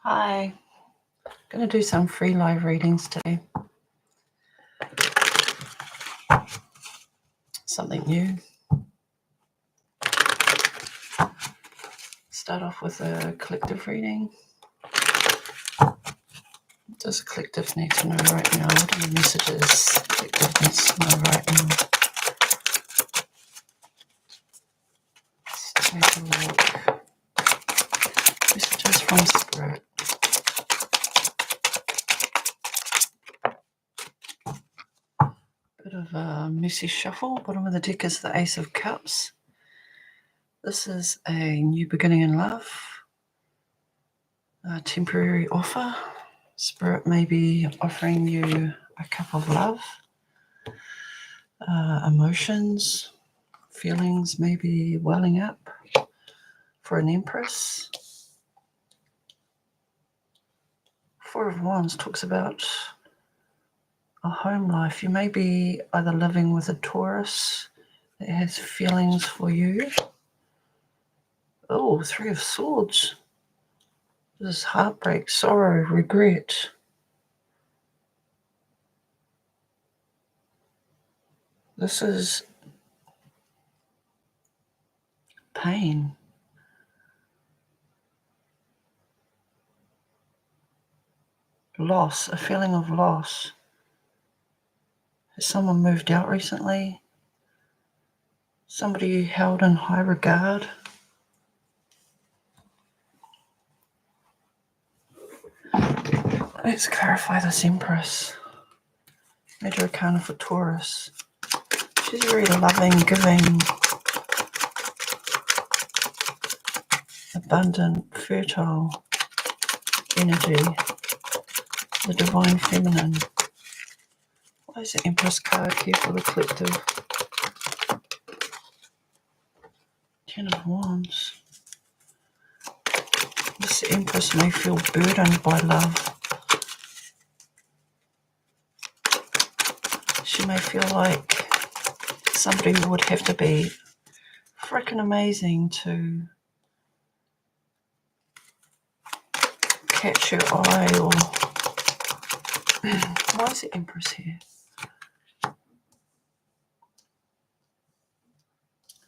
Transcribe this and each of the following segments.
Hi, I'm going to do some free live readings today. Something new. Start off with a collective reading. What does the collective need to know right now? What are the messages the collective needs to know right now? Let's take a look. Messages from Spirit. Bit of a messy shuffle. Bottom of the deck is the Ace of Cups. This is a new beginning in love. A temporary offer. Spirit may be offering you a cup of love. Emotions, feelings maybe welling up for an Empress. Four of Wands talks about a home life. You may be either living with a Taurus that has feelings for you. Oh, Three of Swords. This is heartbreak, sorrow, regret. This is pain. Loss, a feeling of loss. Has someone moved out recently? Somebody you held in high regard? Let's clarify this Empress. Major Arcana for Taurus. She's very loving, giving, abundant, fertile energy. The Divine Feminine. Why is the Empress card here for the collective? Ten of Wands. This Empress may feel burdened by love. She may feel like somebody would have to be freaking amazing to catch your eye, or why is the Empress here?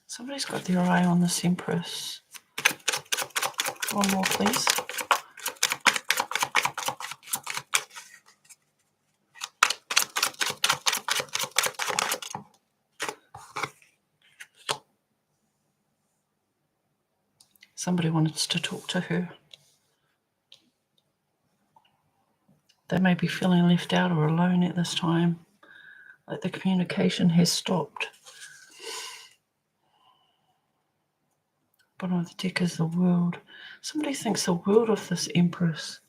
Somebody's got their eye on this Empress. One more, please. Somebody wants to talk to her. They may be feeling left out or alone at this time, like the communication has stopped. Bottom of the deck is the World. Somebody thinks the world of this Empress.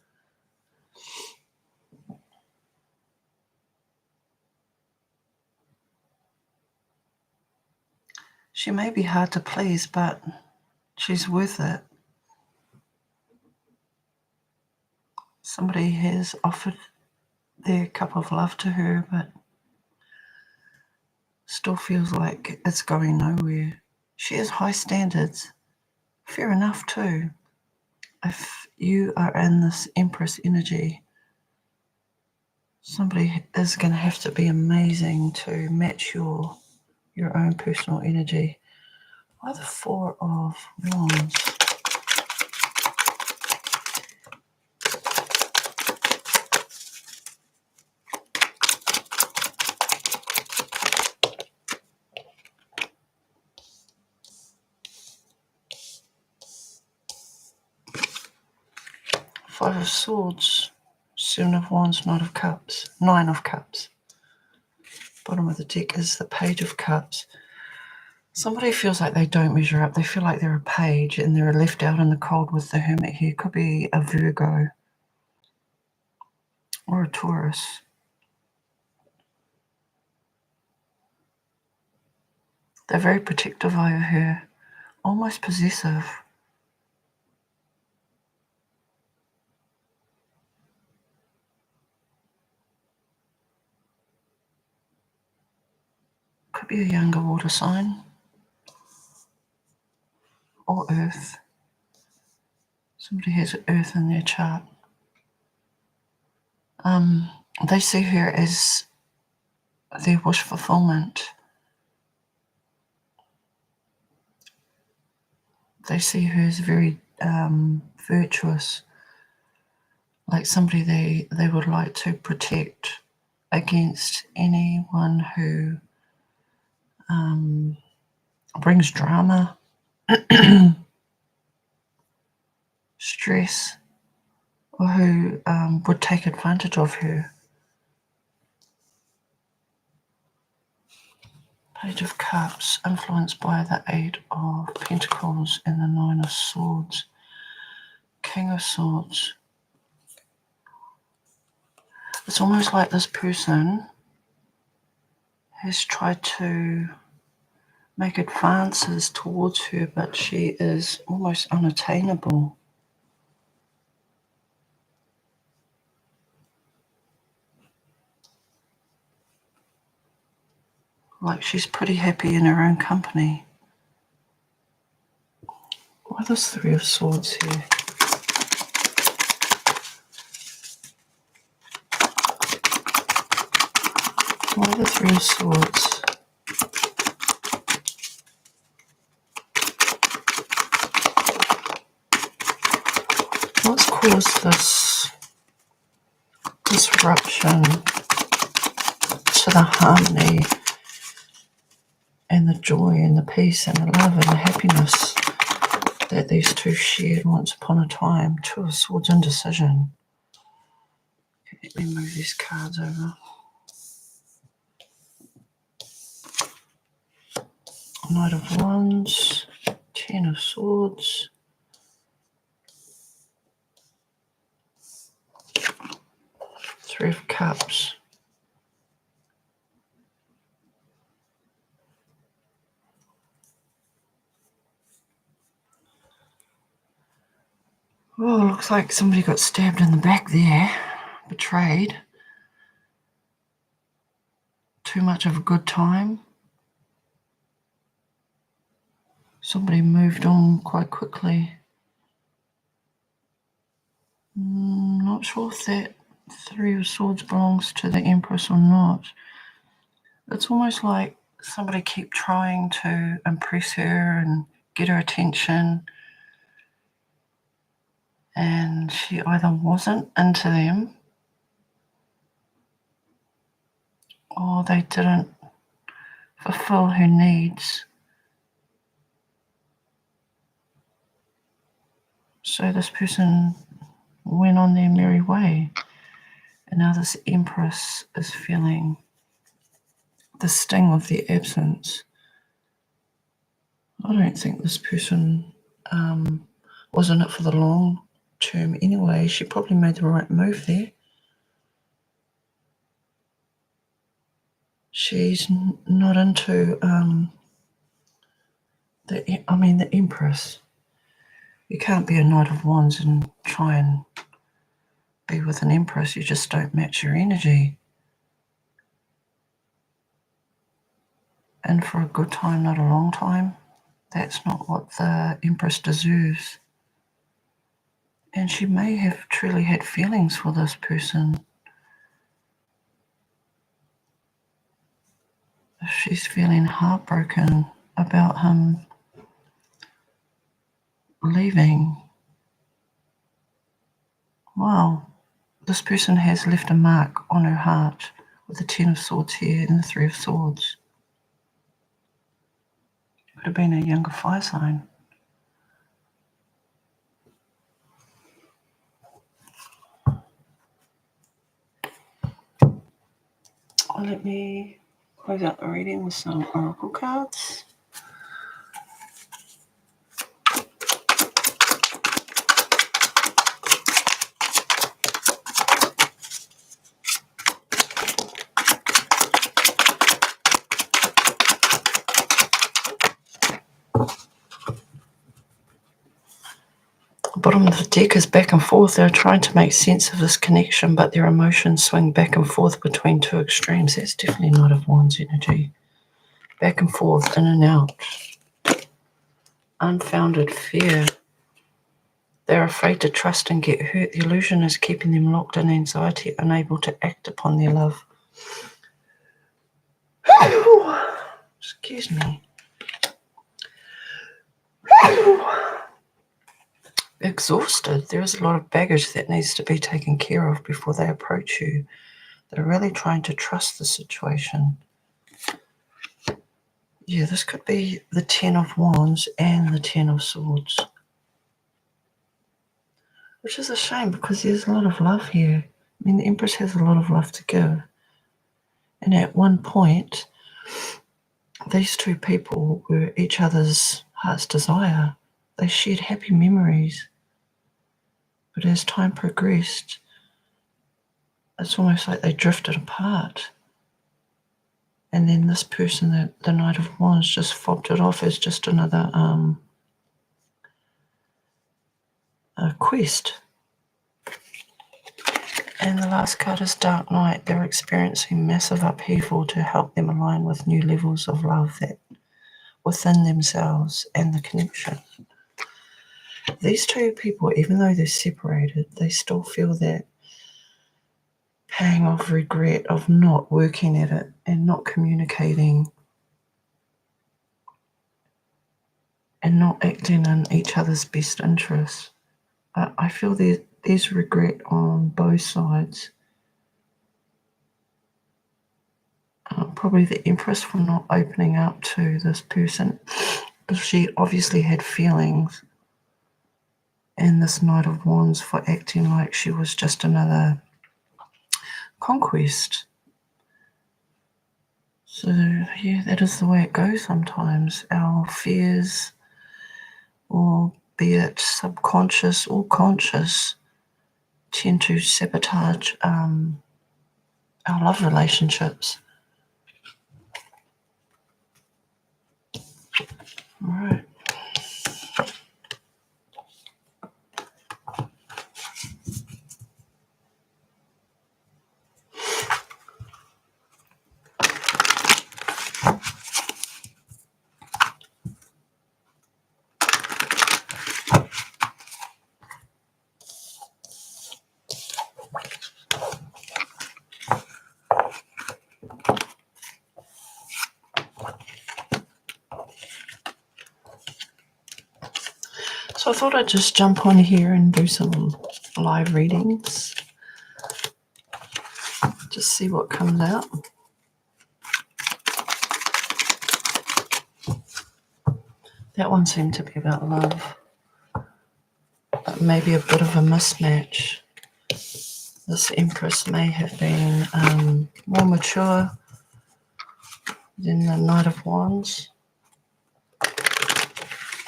She may be hard to please, but she's worth it. Somebody has offered their cup of love to her, but still feels like it's going nowhere. She has high standards. Fair enough too. If you are in this Empress energy, somebody is going to have to be amazing to match your own personal energy. Why the Four of Wands? Five of Swords, Seven of Wands, Knight of Cups, Nine of Cups. Bottom of the deck is the Page of Cups. Somebody feels like they don't measure up. They feel like they're a page and they're left out in the cold with the Hermit here. Could be a Virgo or a Taurus. They're very protective over her, almost possessive. Could be a younger water sign or Earth. Somebody has Earth in their chart. They see her as their wish fulfillment. They see her as very virtuous, like somebody they would like to protect against anyone who brings drama, stress, or who would take advantage of her. Page of Cups, influenced by the Eight of Pentacles and the Nine of Swords. King of Swords. It's almost like this person has tried to make advances towards her, but she is almost unattainable. Like she's pretty happy in her own company. Why this Three of Swords here? Why the Three of Swords? What's caused this disruption to the harmony and the joy and the peace and the love and the happiness that these two shared once upon a time? Two of Swords, indecision. Okay, let me move these cards over. Knight of Wands, Ten of Swords, Three of Cups. Oh, looks like somebody got stabbed in the back there. Betrayed. Too much of a good time. Somebody moved on quite quickly. Not sure if that Three of Swords belongs to the Empress or not. It's almost like somebody kept trying to impress her and get her attention, and she either wasn't into them or they didn't fulfill her needs. So this person went on their merry way, and now this Empress is feeling the sting of their absence. I don't think this person was in it for the long term anyway. She probably made the right move there. She's not into the Empress. You can't be a Knight of Wands and try and be with an Empress. You just don't match your energy. And for a good time, not a long time, that's not what the Empress deserves. And she may have truly had feelings for this person. If she's feeling heartbroken about him leaving, well, this person has left a mark on her heart with the Ten of Swords here and the Three of Swords. Could have been a younger fire sign. Let me close out the reading with some oracle cards. The bottom of the deck is back and forth. They're trying to make sense of this connection, but their emotions swing back and forth between two extremes. That's definitely Knight of Wands energy. Back and forth, in and out. Unfounded fear. They're afraid to trust and get hurt. The illusion is keeping them locked in anxiety, unable to act upon their love. Excuse me. Exhausted. There is a lot of baggage that needs to be taken care of before they approach you. They're really trying to trust the situation. Yeah, this could be the 10 of Wands and the 10 of Swords. Which is a shame because there's a lot of love here. I mean, the Empress has a lot of love to give. And at one point, these two people were each other's heart's desire. They shared happy memories. But as time progressed, it's almost like they drifted apart. And then this person, the Knight of Wands, just fobbed it off as just another quest. And the last card is Dark Knight. They're experiencing massive upheaval to help them align with new levels of love that within themselves and the connection. These two people, even though they're separated, they still feel that pang of regret of not working at it and not communicating and not acting in each other's best interests. I feel there's regret on both sides. Probably the Empress for not opening up to this person, because she obviously had feelings, and this Knight of Wands for acting like she was just another conquest. So yeah, that is the way it goes sometimes. Our fears, or be it subconscious or conscious, tend to sabotage our love relationships. All right. So I thought I'd just jump on here and do some live readings. Just see what comes out. That one seemed to be about love, but maybe a bit of a mismatch. This Empress may have been more mature than the Knight of Wands,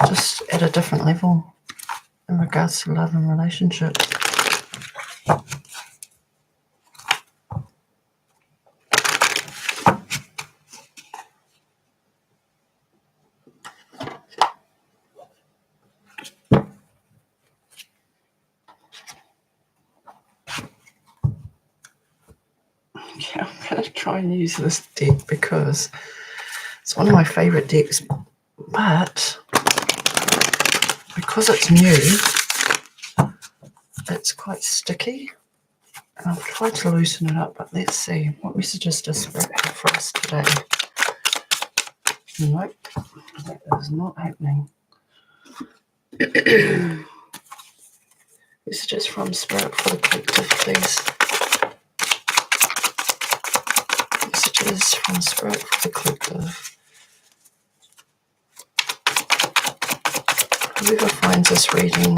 just at a different level in regards to love and relationships. Yeah, I'm going to try and use this deck because it's one of my favourite decks, but because it's new, it's quite sticky. And I've tried to loosen it up, but let's see. What messages does Spirit have for us today? Nope, that is not happening. Messages from Spirit for the collective, please. Messages from Spirit for the collective. Whoever finds this reading,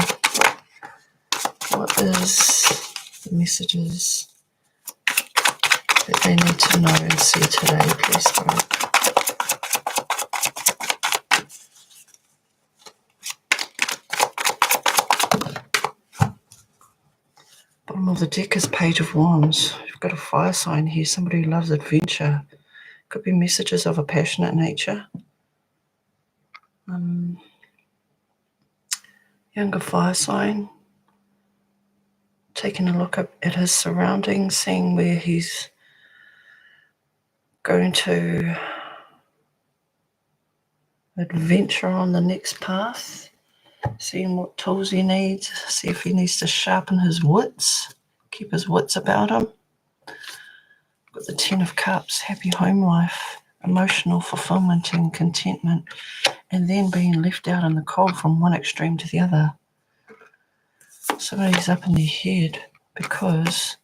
what is the messages that they need to know and see today, please, Spirit? Bottom of the deck is Page of Wands. You've got a fire sign here, somebody who loves adventure. Could be messages of a passionate nature. Younger fire sign. Taking a look at his surroundings, seeing where he's going to adventure on the next path. seeing what tools he needs, see if he needs to sharpen his wits, keep his wits about him. Got the Ten of Cups, happy home life, emotional fulfillment and contentment, and then being left out in the cold from one extreme to the other. Somebody's up in their head because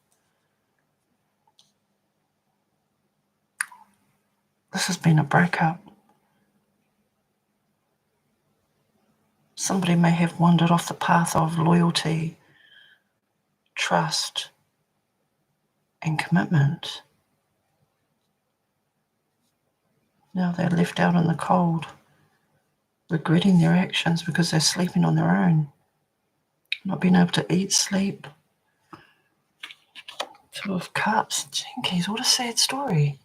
this has been a breakup. Somebody may have wandered off the path of loyalty, trust, and commitment. Now they're left out in the cold, regretting their actions because they're sleeping on their own, not being able to eat, sleep. Two of Cups. Jinkies, what a sad story.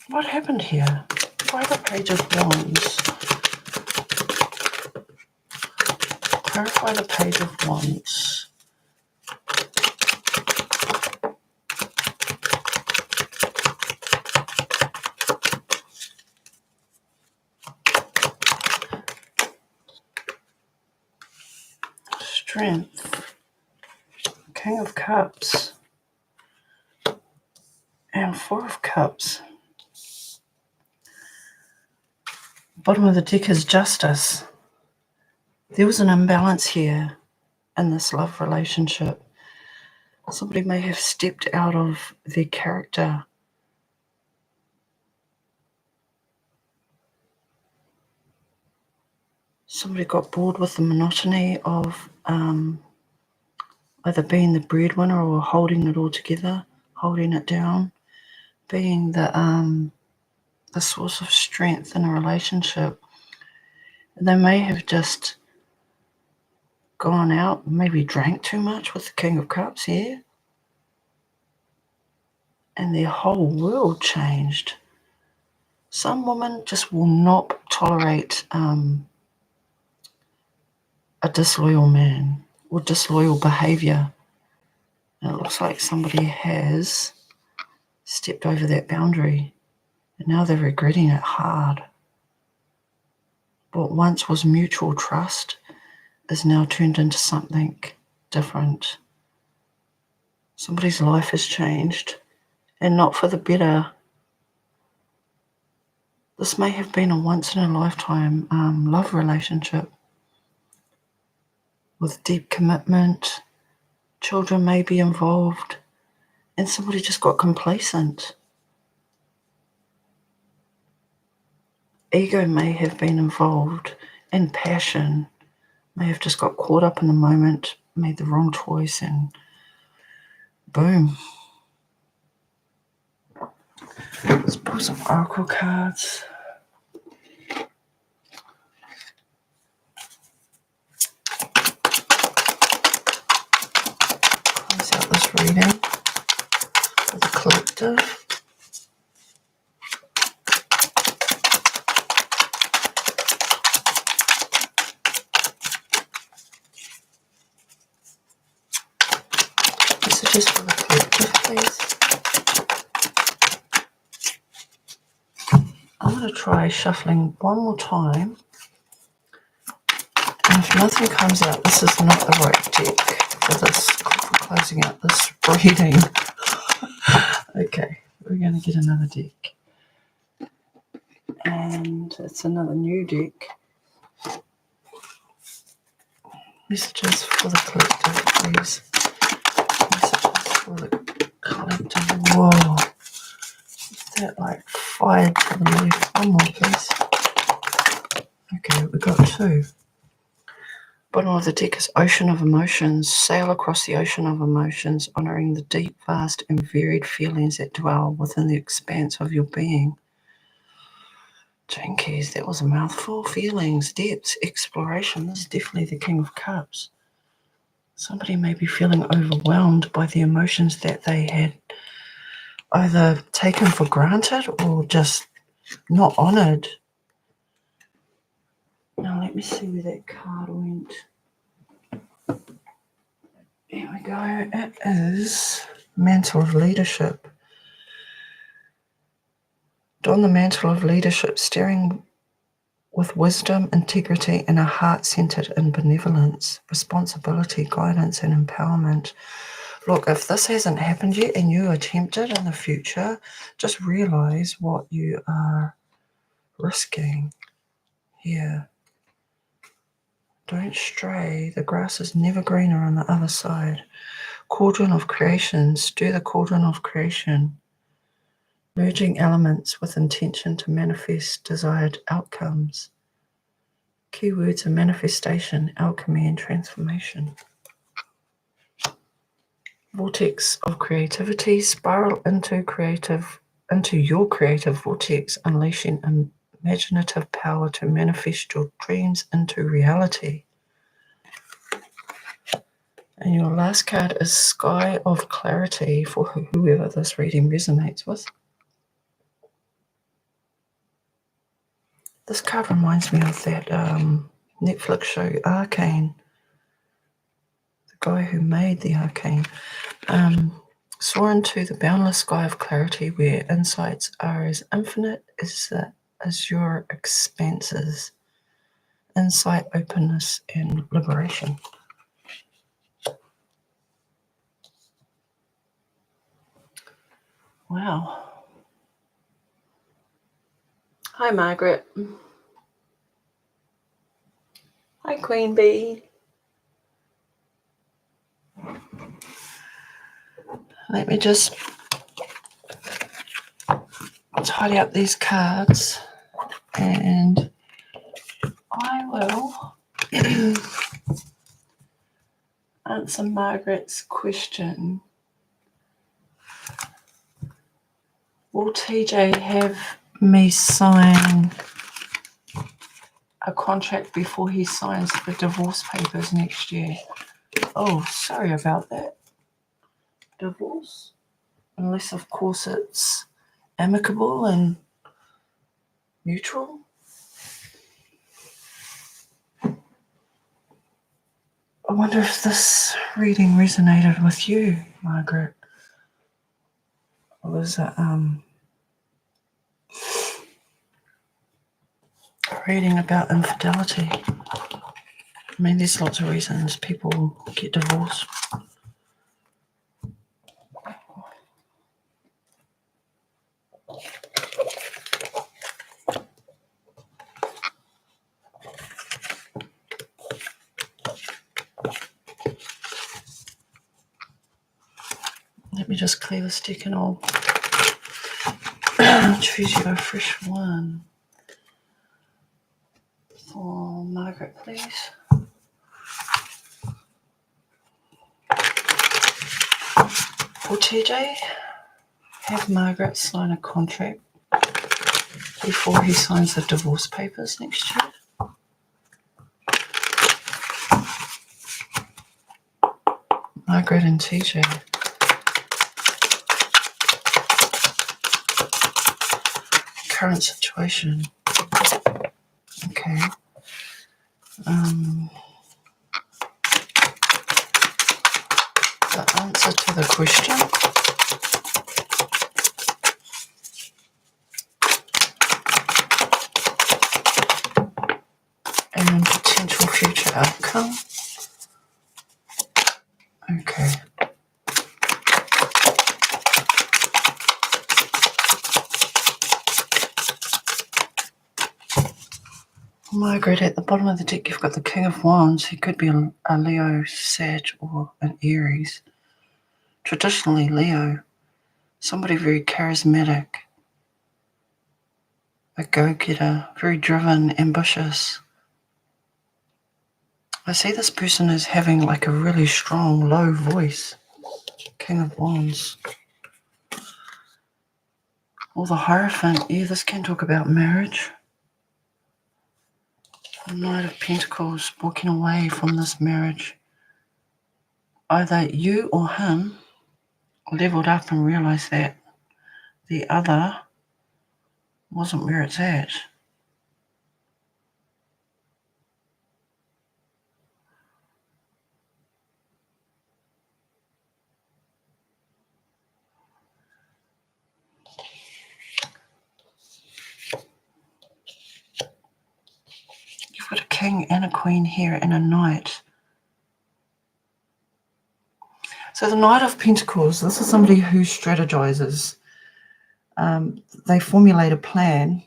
What happened here? Why the Page of Wands? Clarify the Page of Wands. Strength. King of Cups. And Four of Cups. Bottom of the deck is Justice. There was an imbalance here in this love relationship. Somebody may have stepped out of their character. Somebody got bored with the monotony of either being the breadwinner or holding it all together, holding it down, being the source of strength in a relationship. They may have just gone out, maybe drank too much with the King of Cups here, and their whole world changed. Some women just will not tolerate a disloyal man or disloyal behaviour. And it looks like somebody has stepped over that boundary, and now they're regretting it hard. What once was mutual trust is now turned into something different. Somebody's life has changed, and not for the better. This may have been a once-in-a-lifetime love relationship with deep commitment. Children may be involved, and somebody just got complacent. Ego may have been involved, and passion may have just got caught up in the moment, made the wrong choice, and boom. Let's pull some oracle cards. Close out this reading for the collective. Messages for the collective, please. I'm going to try shuffling one more time. And if nothing comes out, this is not the right deck for closing out this reading. Okay, we're going to get another deck. And it's another new deck. Messages for the collective, please. Messages for the collective. Whoa. That like fired to the left. One more, please. Okay, we got two. Bottom of the deck is Ocean of Emotions. Sail across the ocean of emotions, honouring the deep, vast and varied feelings that dwell within the expanse of your being. Jinkies, that was a mouthful. Feelings, depths, exploration. This is definitely the King of Cups. Somebody may be feeling overwhelmed by the emotions that they had either taken for granted or just not honoured. Now let me see where that card went. Here we go. It is Mantle of Leadership. Don the mantle of leadership, steering with wisdom, integrity, and a heart centered in benevolence, responsibility, guidance, and empowerment. Look, if this hasn't happened yet and you attempt it in the future, just realize what you are risking here. Don't stray. The grass is never greener on the other side. Cauldron of creation. Stir the cauldron of creation. Merging elements with intention to manifest desired outcomes. Keywords are manifestation, alchemy, and transformation. Vortex of creativity. Spiral into your creative vortex, unleashing imaginative power to manifest your dreams into reality. And your last card is Sky of Clarity for whoever this reading resonates with. This card reminds me of that Netflix show Arcane. The guy who made the Arcane. Soar into the boundless sky of clarity where insights are as infinite as your expanses. Insight, openness, and liberation. Wow. Hi, Margaret. Hi, Queen Bee. Let me just tidy up these cards and I will answer Margaret's question. Will TJ have me sign a contract before he signs the divorce papers next year? Oh, sorry about that. Divorce? Unless, of course, it's amicable and mutual. I wonder if this reading resonated with you, Margaret. Or was it reading about infidelity? I mean, there's lots of reasons people get divorced. Let me just clear this deck and I'll choose you a fresh one. For Margaret, please. Will TJ have Margaret sign a contract before he signs the divorce papers next year? Margaret and TJ. Current situation. Okay. The answer to the question. And potential future outcome. Okay. Margaret, at the bottom of the deck, you've got the King of Wands. He could be a Leo, Sag, or an Aries. Traditionally, Leo. Somebody very charismatic. A go-getter. Very driven, ambitious. I see this person as having like a really strong, low voice. King of Wands. Or the Hierophant. Yeah, this can talk about marriage. The Knight of Pentacles, walking away from this marriage. Either you or him leveled up and realized that the other wasn't where it's at. king and a queen here and a knight. So the Knight of Pentacles, this is somebody who strategizes. They formulate a plan.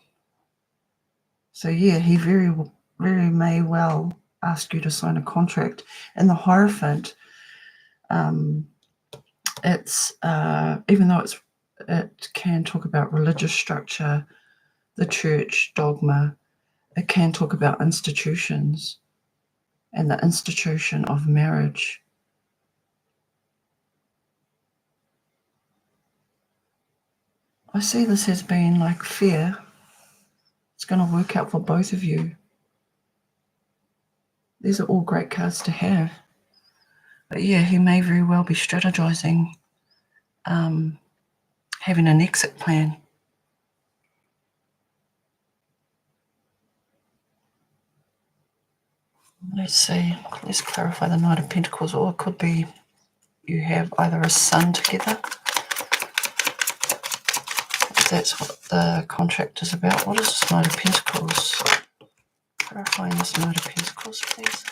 So yeah, he very may well ask you to sign a contract. And the Hierophant, it's even though it can talk about religious structure, the church, dogma, it can talk about institutions and the institution of marriage. I see this as being like fair. It's going to work out for both of you. These are all great cards to have. But yeah, he may very well be strategizing, having an exit plan. Let's see. Let's clarify the Knight of Pentacles. Or it could be you have either a son together. If that's what the contract is about. What is this Knight of Pentacles? Clarifying this Knight of Pentacles, please.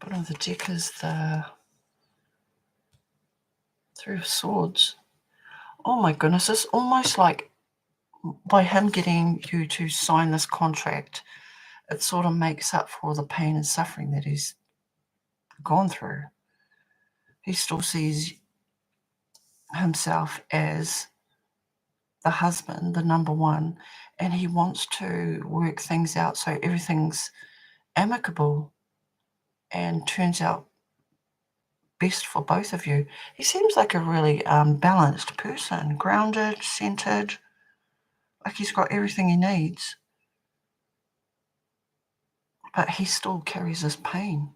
Bottom of the deck is the Three of Swords. Oh my goodness, it's almost like by him getting you to sign this contract, it sort of makes up for the pain and suffering that he's gone through. He still sees himself as the husband, the number one, and he wants to work things out so everything's amicable and turns out best for both of you. He seems like a really balanced person, grounded, centered, like he's got everything he needs. But he still carries this pain.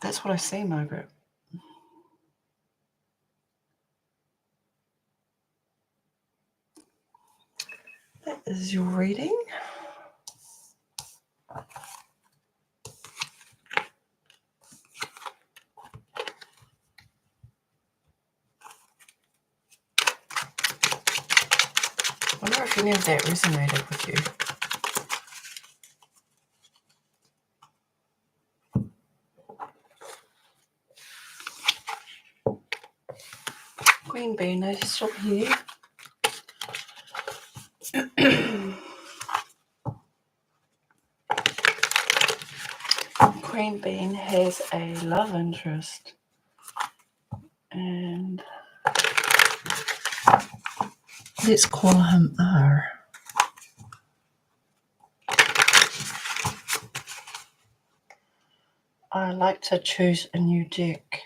That's what I see, Margaret. That is your reading. I wonder if any of that resonated with you. Queen Bee, no, stop here. Queen Bean has a love interest, and let's call him R. I like to choose a new deck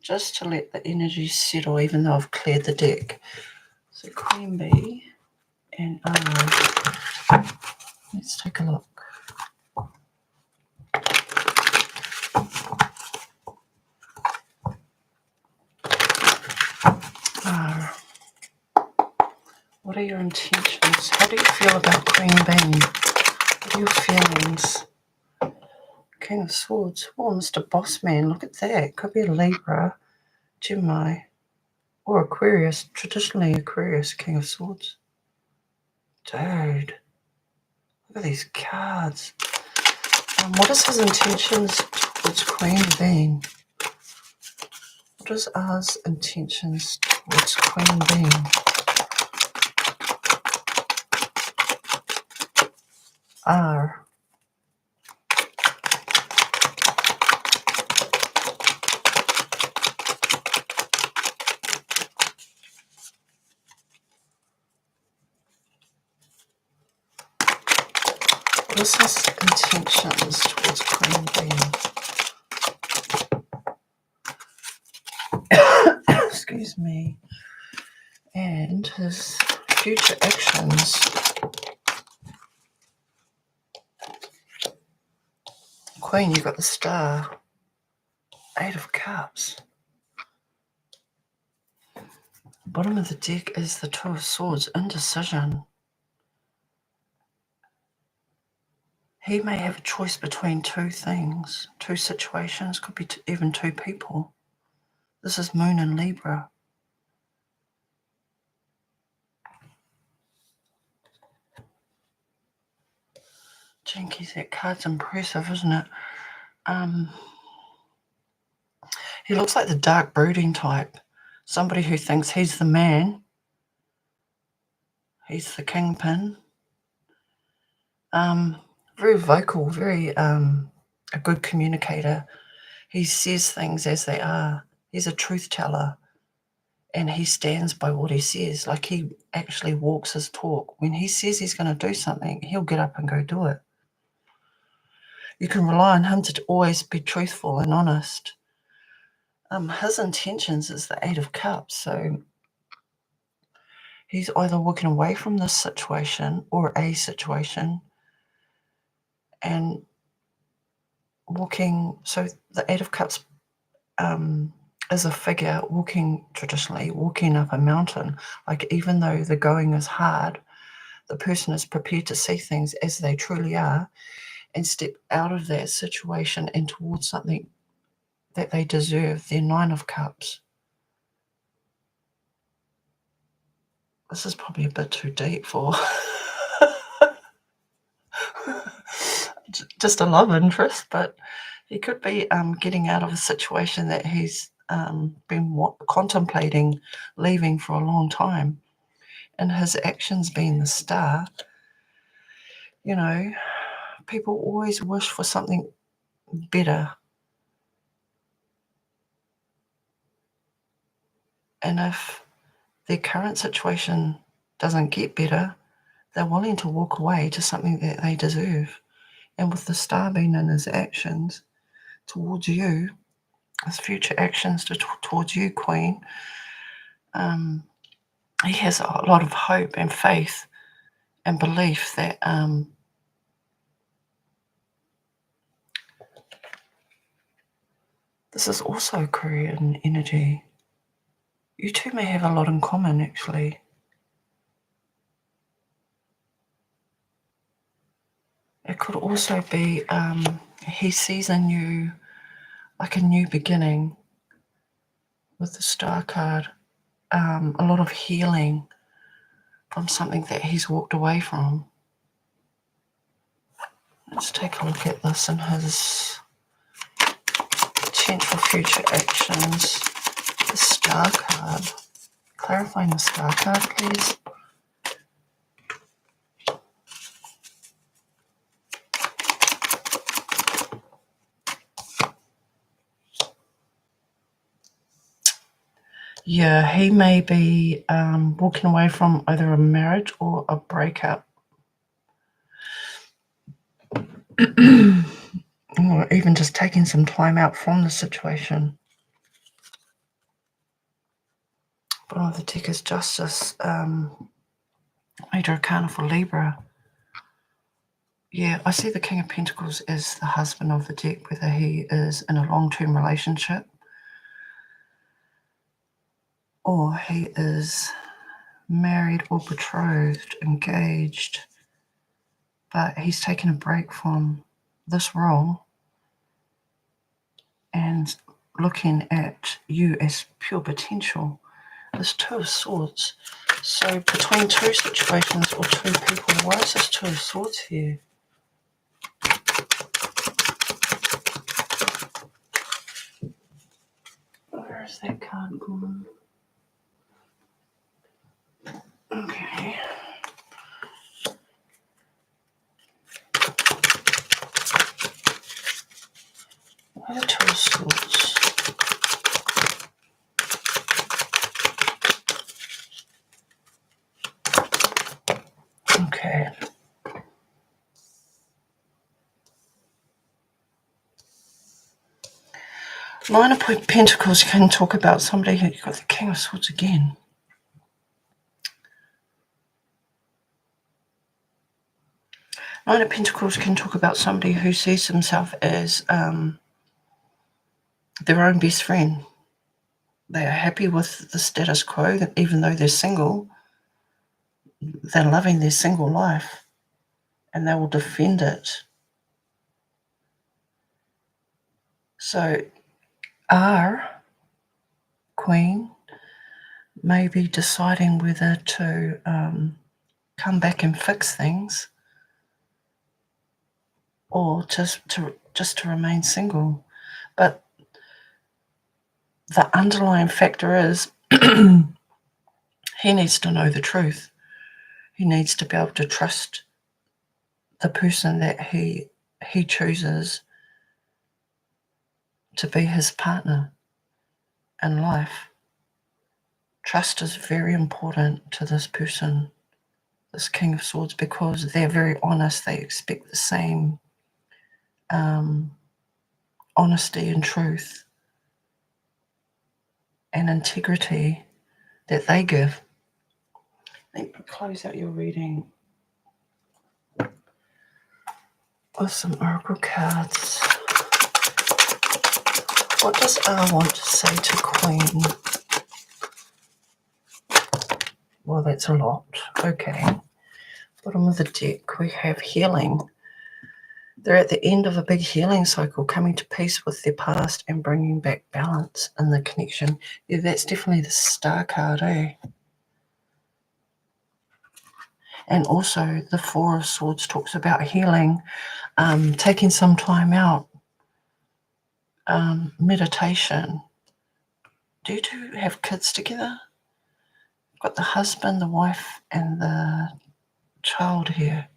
just to let the energy settle, even though I've cleared the deck. So Queen Bee and R. Let's take a look. R. What are your intentions? How do you feel about Queen Bee? What are your feelings? King of Swords. Oh, Mr. Bossman, look at that. Could be a Libra, Gemini, or Aquarius. Traditionally Aquarius, King of Swords. Dude, look at these cards. What is his intentions towards Queen Bee? What is R's intentions towards Queen Bee? R. What is his intentions towards Queen Bee? Excuse me. And his future actions. Queen, you got the Star. 8 of Cups. Bottom of the deck is the Two of Swords. Indecision. He may have a choice between two things, two situations, could be even two people. This is Moon in Libra. Jinkies, that card's impressive, isn't it? He looks like the dark brooding type. Somebody who thinks he's the man. He's the kingpin. Very vocal, very a good communicator. He says things as they are. He's a truth teller. And he stands by what he says. Like, he actually walks his talk. When he says he's going to do something, he'll get up and go do it. You can rely on him to always be truthful and honest. His intentions is the Eight of Cups. So he's either walking away from this situation or a situation and walking. So the Eight of Cups is a figure traditionally walking up a mountain. Like, even though the going is hard, the person is prepared to see things as they truly are and step out of that situation and towards something that they deserve. Their Nine of Cups. This is probably a bit too deep for just a love interest, but he could be getting out of a situation that he's been contemplating leaving for a long time. And his actions being the Star, you know, people always wish for something better. And if their current situation doesn't get better, they're willing to walk away to something that they deserve. And with the Star being in his actions towards you, his future actions towards you, Queen, he has a lot of hope and faith and belief that this is also career and energy. You two may have a lot in common, actually. It could also be he sees in you like a new beginning with the Star card, a lot of healing from something that he's walked away from. Let's take a look at this in his potential future actions. The Star card. Clarifying the Star card, please. Yeah, he may be walking away from either a marriage or a breakup. Or even just taking some time out from the situation. Bottom of the deck is Justice. Major Arcana for Libra. Yeah, I see the King of Pentacles as the husband of the deck, whether he is in a long-term relationship or he is married or betrothed, engaged, but he's taken a break from this role and looking at you as pure potential. There's Two of Swords. So between two situations or two people, why is this Two of Swords here? Where is that card gone? Okay. Why the Two of Swords? Okay. Nine of Pentacles can talk about somebody who, you've got the King of Swords again. Nine of Pentacles can talk about somebody who sees himself as their own best friend. They are happy with the status quo, even though they're single. They're loving their single life and they will defend it So our Queen may be deciding whether to come back and fix things, or just to remain single. But the underlying factor is he needs to know the truth. He needs to be able to trust the person that he chooses to be his partner in life. Trust is very important to this person, this King of Swords, because they're very honest. They expect the same honesty and truth and integrity that they give. Let me close out your reading with some oracle cards. What does R want to say to Queen? Well, that's a lot. Okay. Bottom of the deck, we have healing. They're at the end of a big healing cycle, coming to peace with their past and bringing back balance in the connection. Yeah, that's definitely the Star card, eh? And also the Four of Swords talks about healing, taking some time out, meditation. Do you two have kids together? Got the husband, the wife, and the child here.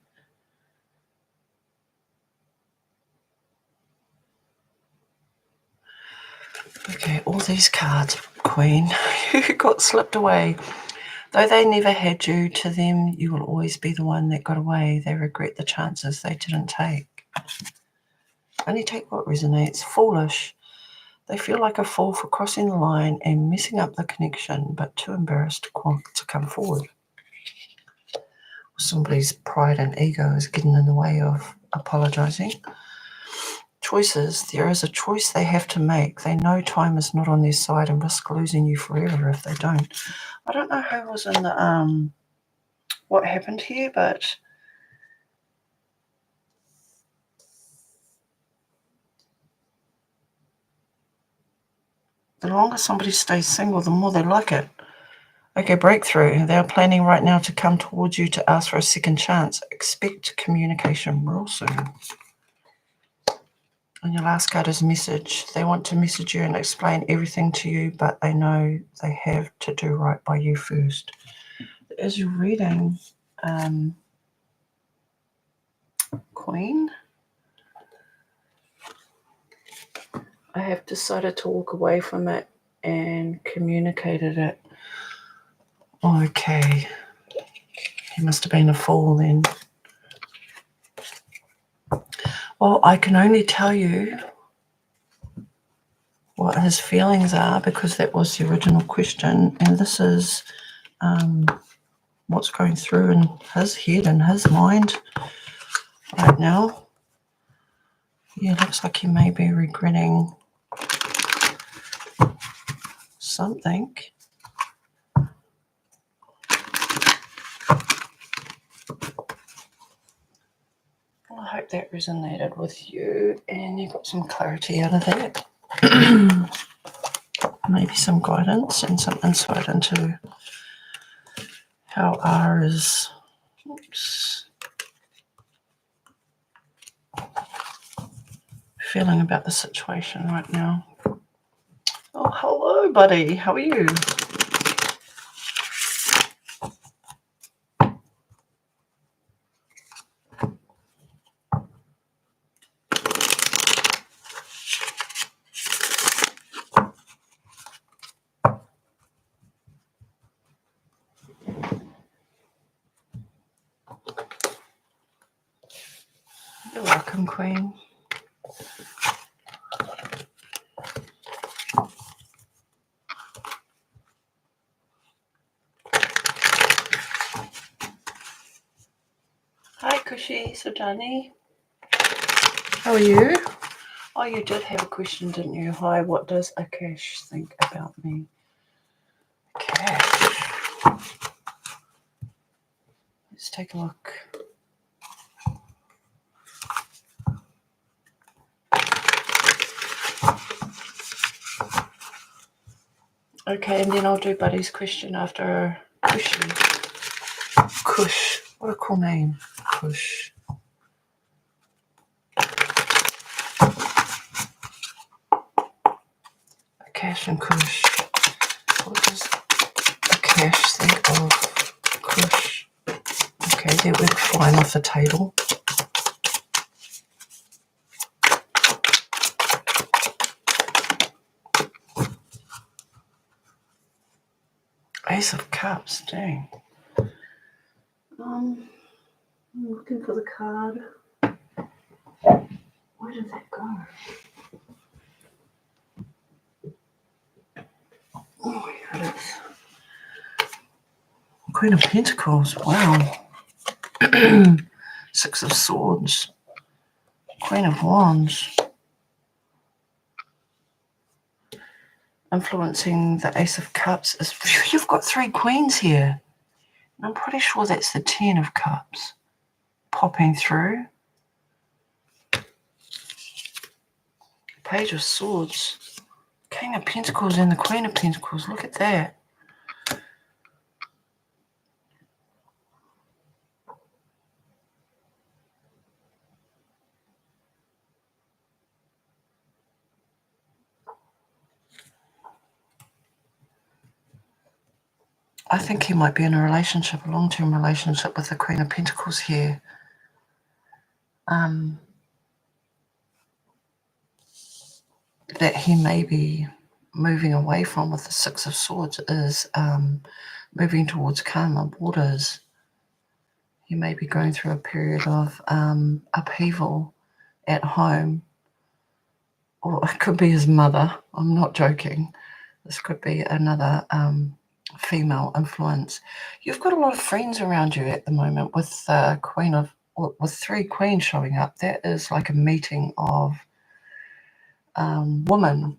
Okay, all these cards, Queen, you got slipped away. Though they never had you, to them you will always be the one that got away. They regret the chances they didn't take. Only take what resonates. Foolish. They feel like a fool for crossing the line and messing up the connection, but too embarrassed to come forward. Somebody's pride and ego is getting in the way of apologising. Choices. There is a choice they have to make. They know time is not on their side and risk losing you forever if they don't. I don't know who was in the what happened here, but the longer somebody stays single, the more they like it. Okay, breakthrough. They are planning right now to come towards you to ask for a second chance. Expect communication real soon. And your last card is message. They want to message you and explain everything to you, but they know they have to do right by you first. As you're reading, Queen, I have decided to walk away from it and communicated it. Okay. He must have been a fool then. Well, I can only tell you what his feelings are because that was the original question, and this is what's going through in his head and his mind right now. Yeah, looks like he may be regretting something. Well, I hope that resonated with you and you got some clarity out of that. Maybe some guidance and some insight into how R is feeling about the situation right now. Oh, hello, buddy. How are you? You're welcome, Queen. Hi, Kushi, Sudani. How are you? Oh, you did have a question, didn't you? Hi, what does Akash think about me? Akash. Let's take a look. Okay, and then I'll do Buddy's question after Cushy. Kush. What a cool name. Kush. Akash and Kush. What does Akash think of Kush? Okay, they went flying off the table. Ace of Cups, dang. I'm looking for the card. Where did that go? Oh, here it is. Queen of Pentacles, wow. Six of Swords. Queen of Wands. Influencing the Ace of Cups is, you've got three queens here. I'm pretty sure that's the 10 of Cups popping through. Page of Swords. King of Pentacles and the Queen of Pentacles. Look at that. I think he might be in a relationship, a long-term relationship with the Queen of Pentacles here. That he may be moving away from with the Six of Swords is moving towards calmer waters. He may be going through a period of upheaval at home, or it could be his mother. I'm not joking. This could be another female influence. You've got a lot of friends around you at the moment with with three queens showing up. That is like a meeting of women.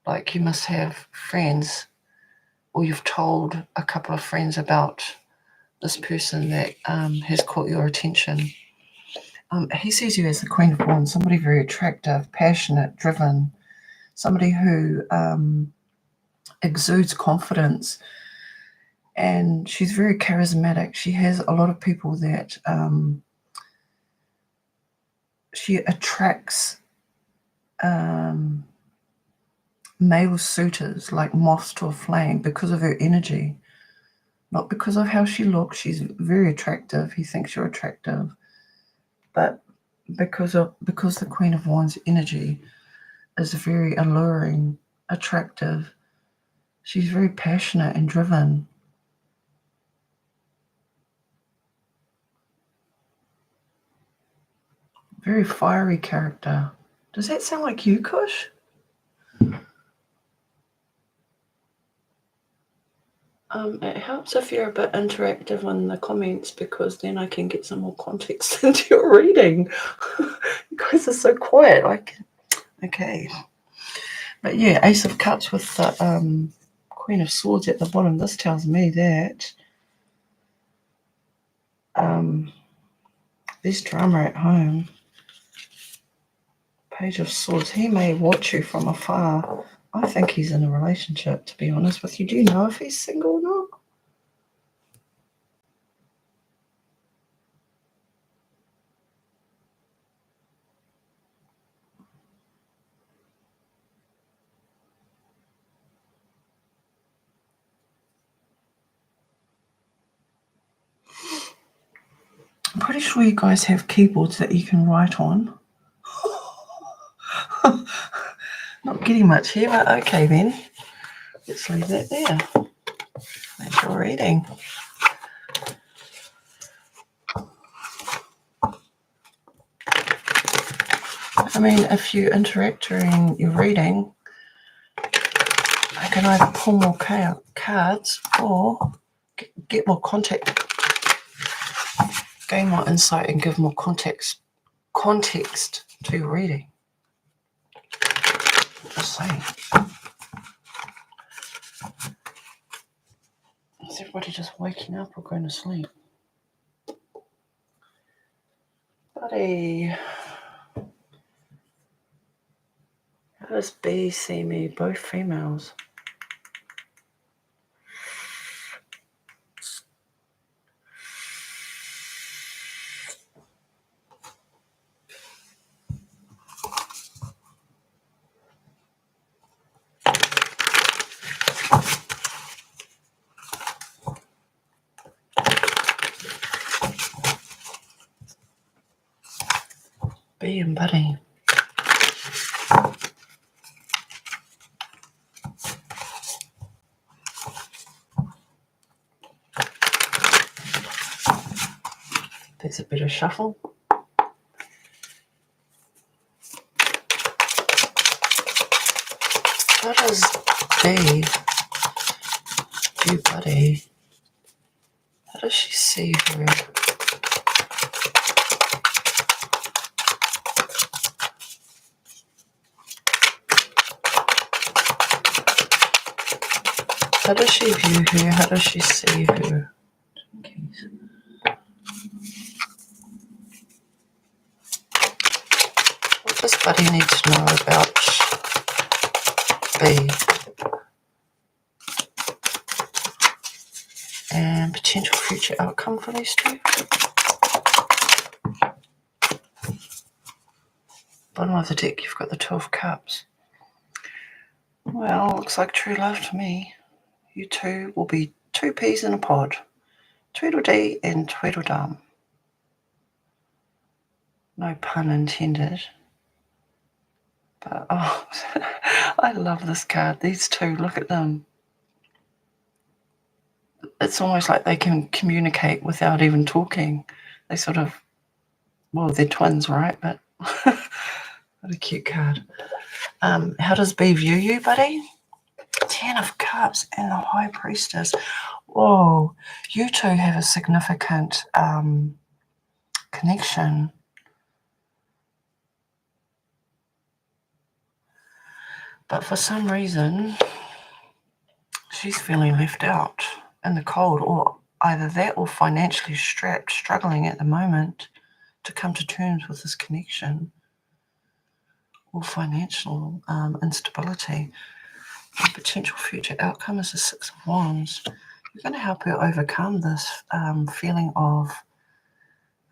Like you must have friends, or you've told a couple of friends about this person that has caught your attention. He sees you as the Queen of Wands, somebody very attractive, passionate, driven, somebody who exudes confidence, and she's very charismatic. She has a lot of people that she attracts male suitors like moths to a flame because of her energy, not because of how she looks. She's very attractive. He thinks you're attractive, but because the Queen of Wands energy is very alluring, attractive. She's very passionate and driven. Very fiery character. Does that sound like you, Kush? It helps if you're a bit interactive in the comments, because then I can get some more context into your reading. You guys are so quiet. Okay. But yeah, Ace of Cups with the Queen of Swords at the bottom. This tells me that there's drama at home. Page of Swords. He may watch you from afar. I think he's in a relationship, to be honest with you. Do you know if he's single or not? I'm pretty sure you guys have keyboards that you can write on. Not getting much here, but okay then. Let's leave that there. That's your reading. I mean, if you interact during your reading, I can either pull more cards or get more context, gain more insight, and give more context to your reading. Just saying. Is everybody just waking up or going to sleep? Buddy. How does B see me? Both females. B and Buddy. There's a bit of shuffle. How does B view Buddy? How does she see her? How does she view her? How does she see her? What does Buddy need to know about B? And potential future outcome for these two. Bottom of the deck, you've got the 12 cups. Well, looks like true love to me. You two will be two peas in a pod. Tweedledee and Tweedledum. No pun intended. But, oh, I love this card. These two, look at them. It's almost like they can communicate without even talking. They sort of, well, they're twins, right? But what a cute card. How does B view you, Buddy? 10 of Cups and the High Priestess. Whoa, you two have a significant connection. But for some reason, she's feeling left out in the cold, or either that or financially strapped, struggling at the moment to come to terms with this connection, or financial instability. The potential future outcome is the 6 of Wands. You're going to help her overcome this feeling of,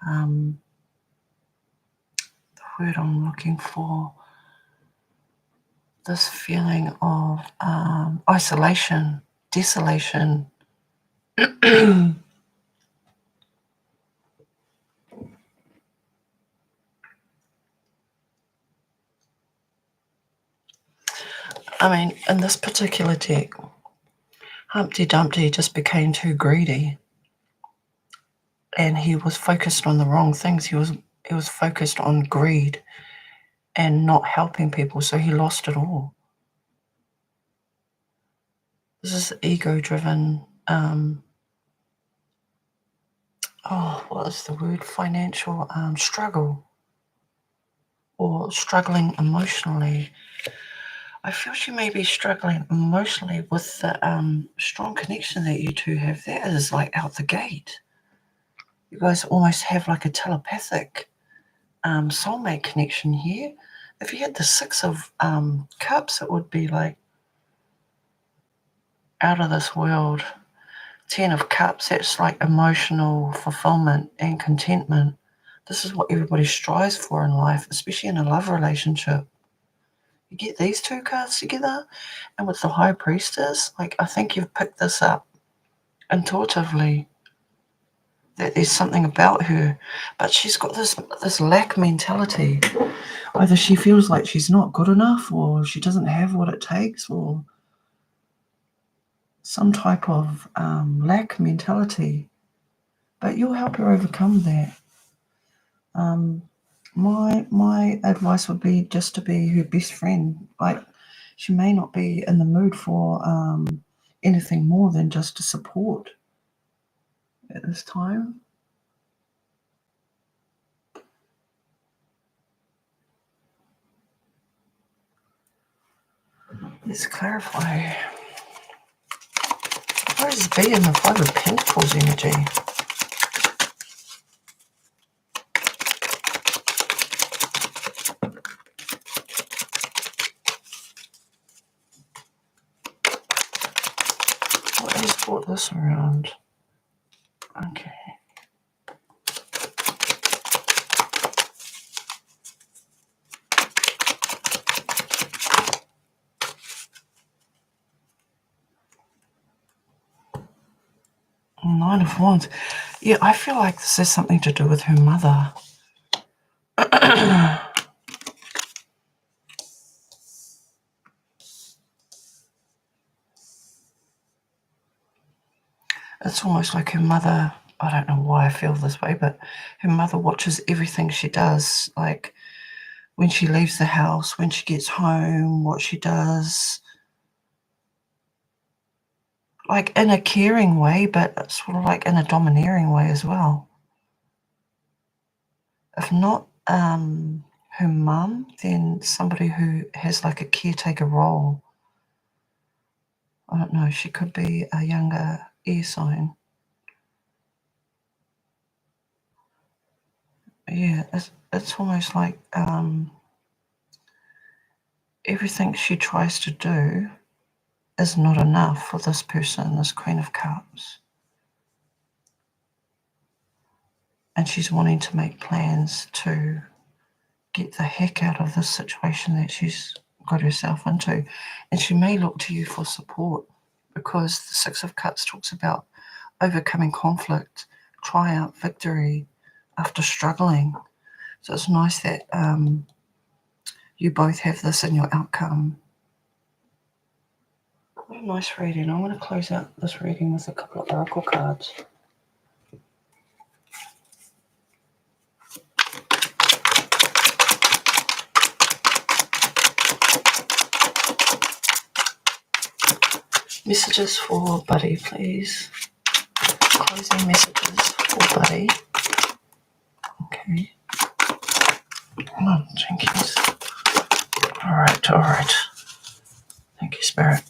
the word I'm looking for, this feeling of isolation, desolation. I mean, in this particular deck, Humpty Dumpty just became too greedy, and he was focused on the wrong things. He was focused on greed and not helping people, so he lost it all. This is ego-driven, what is the word? Financial struggle, or struggling emotionally. I feel she may be struggling emotionally with the strong connection that you two have. That is like out the gate. You guys almost have like a telepathic soulmate connection here. If you had the 6 of Cups, it would be like out of this world. 10 of Cups, that's like emotional fulfillment and contentment. This is what everybody strives for in life, especially in a love relationship. You get these two cards together, and with the High Priestess, like, I think you've picked this up intuitively, that there's something about her, but she's got this lack mentality. Either she feels like she's not good enough, or she doesn't have what it takes, or some type of lack mentality. But you'll help her overcome that. My advice would be just to be her best friend. Like, she may not be in the mood for anything more than just to support at this time. Let's clarify. What is B in the 5 of Pentacles energy? What has brought this around? Okay. Nine of Wands. Yeah, I feel like this has something to do with her mother. It's almost like her mother, I don't know why I feel this way, but her mother watches everything she does, like when she leaves the house, when she gets home, what she does, like in a caring way, but sort of like in a domineering way as well. If not her mum, then somebody who has like a caretaker role. I don't know, she could be a younger air sign. Yeah, it's almost like everything she tries to do is not enough for this person, this Queen of Cups. And she's wanting to make plans to get the heck out of this situation that she's got herself into. And she may look to you for support, because the Six of Cups talks about overcoming conflict, triumph, victory after struggling. So it's nice that you both have this in your outcome. What a nice reading. I want to close out this reading with a couple of oracle cards. Messages for Buddy, please. Closing messages for Buddy. Okay. Oh, Jenkins. All right. Thank you, Spirit.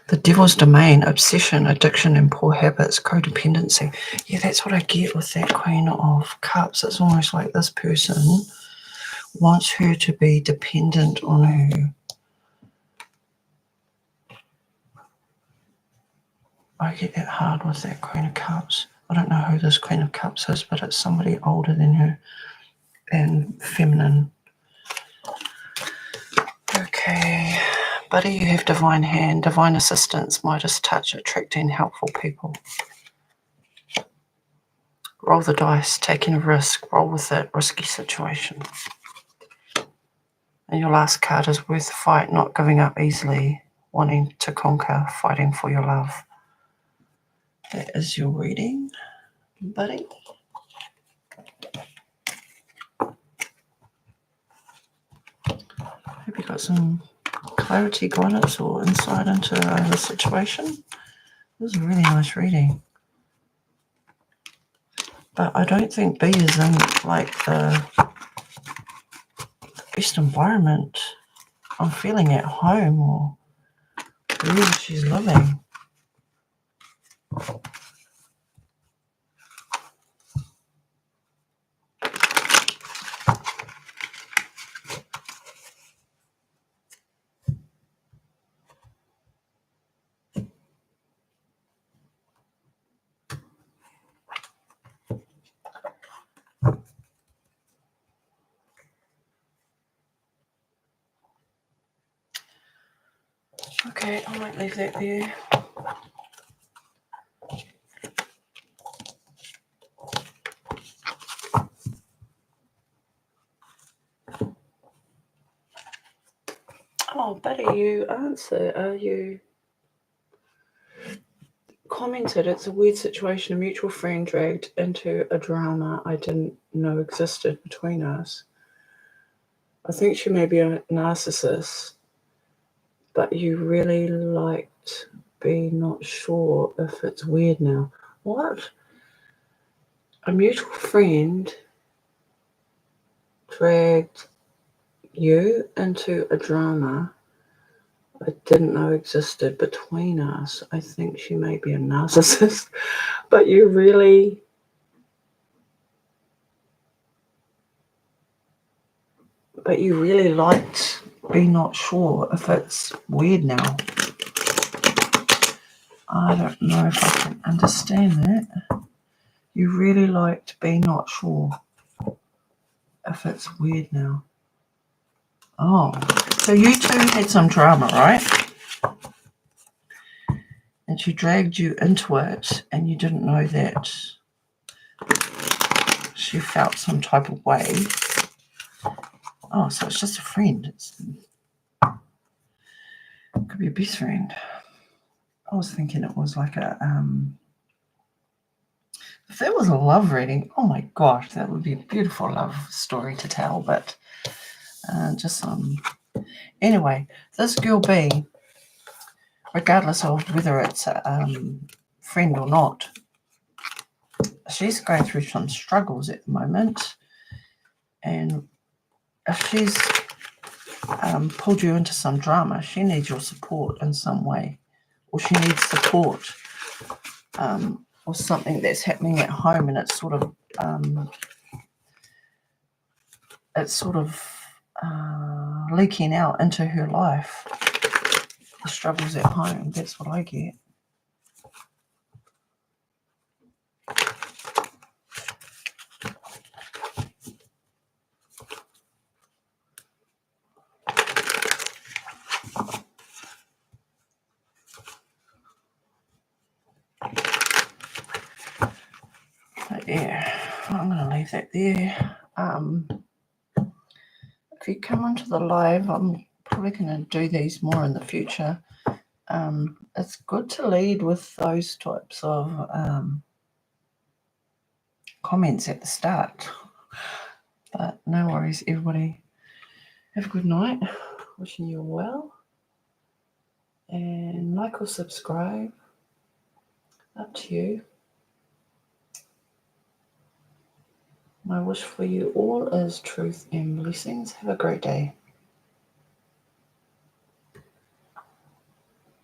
The Devil's Domain, obsession, addiction, and poor habits, codependency. Yeah, that's what I get with that Queen of Cups. It's almost like this person wants her to be dependent on her. I get that hard with that Queen of Cups. I don't know who this Queen of Cups is, but it's somebody older than her and feminine. Okay. Buddy, you have divine hand, divine assistance, Midas touch, attracting helpful people. Roll the dice, taking a risk, roll with it, risky situation. And your last card is worth the fight, not giving up easily, wanting to conquer, fighting for your love. That is your reading, Buddy. Hope you got some clarity, guidance, or insight into the situation. It was a really nice reading. But I don't think B is in like the best environment. I'm feeling at home or wherever she's living. Okay, I might leave that there. Oh, Buddy, you commented, it's a weird situation, a mutual friend dragged into a drama I didn't know existed between us. I think she may be a narcissist, but you really liked be not sure if it's weird now. What? A mutual friend dragged you into a drama I didn't know existed between us. I think she may be a narcissist, but you really liked be not sure if it's weird now. I don't know if I can understand that. You really liked be not sure if it's weird now. Oh, so you two had some drama, right? And she dragged you into it and you didn't know that she felt some type of way. Oh, so it's just a friend. It could be a best friend. I was thinking it was like a If there was a love reading, oh my gosh, that would be a beautiful love story to tell. But anyway, this girl B, regardless of whether it's a friend or not, she's going through some struggles at the moment. And if she's pulled you into some drama, she needs your support in some way, or she needs support, or something that's happening at home, and it's sort of leaking out into her life. The struggles at home, that's what I get. But yeah, I'm going to leave that there. If you come onto the live, I'm probably going to do these more in the future. It's good to lead with those types of comments at the start. But no worries, everybody. Have a good night. Wishing you well. And like or subscribe. Up to you. My wish for you all is truth and blessings. Have a great day.